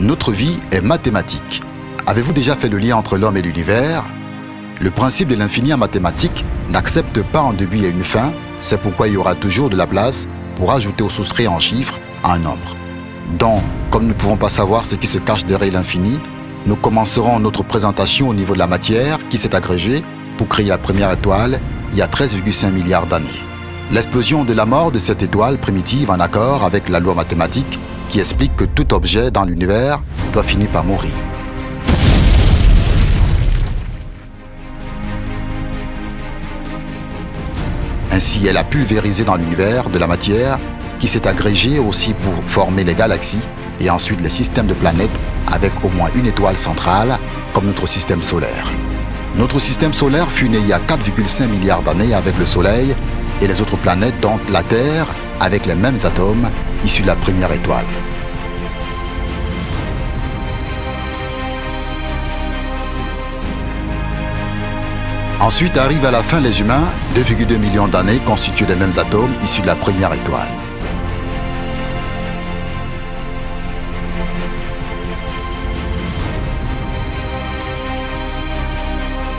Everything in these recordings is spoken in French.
Notre vie est mathématique. Avez-vous déjà fait le lien entre l'homme et l'univers? Le principe de l'infini en mathématiques n'accepte pas un début et une fin, c'est pourquoi il y aura toujours de la place pour ajouter ou soustraire en chiffres à un nombre. Donc, comme nous ne pouvons pas savoir ce qui se cache derrière l'infini, nous commencerons notre présentation au niveau de la matière qui s'est agrégée pour créer la première étoile il y a 13,5 milliards d'années. L'explosion de la mort de cette étoile primitive en accord avec la loi mathématique qui explique que tout objet dans l'univers doit finir par mourir. Ainsi, elle a pulvérisé dans l'univers de la matière qui s'est agrégée aussi pour former les galaxies et ensuite les systèmes de planètes avec au moins une étoile centrale comme notre système solaire. Notre système solaire fut né il y a 4,5 milliards d'années avec le Soleil et les autres planètes, dont la Terre, avec les mêmes atomes issus de la première étoile. Ensuite arrivent à la fin les humains, 2,2 millions d'années constitués des mêmes atomes issus de la première étoile.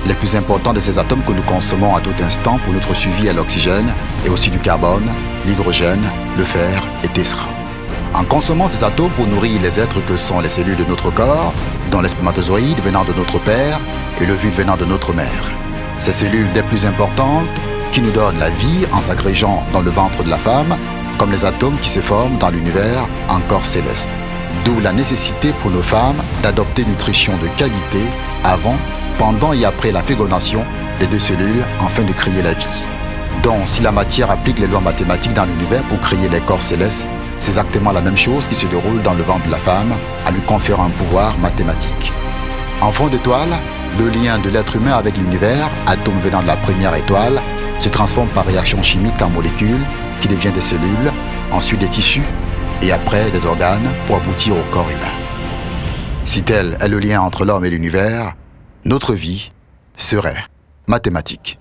Les plus importants de ces atomes que nous consommons à tout instant pour notre survie est l'oxygène et aussi du carbone, l'hydrogène, le fer et Tesla. En consommant ces atomes pour nourrir les êtres que sont les cellules de notre corps, dont les spermatozoïdes venant de notre père et l'ovule venant de notre mère. Ces cellules des plus importantes qui nous donnent la vie en s'agrégeant dans le ventre de la femme, comme les atomes qui se forment dans l'univers en corps céleste. D'où la nécessité pour nos femmes d'adopter une nutrition de qualité avant, pendant et après la fécondation des deux cellules afin de créer la vie. Donc, si la matière applique les lois mathématiques dans l'univers pour créer les corps célestes, c'est exactement la même chose qui se déroule dans le ventre de la femme en lui conférant un pouvoir mathématique. En fond d'étoile, le lien de l'être humain avec l'univers, atome venant de la première étoile, se transforme par réaction chimique en molécules qui deviennent des cellules, ensuite des tissus et après des organes pour aboutir au corps humain. Si tel est le lien entre l'homme et l'univers, notre vie serait mathématique.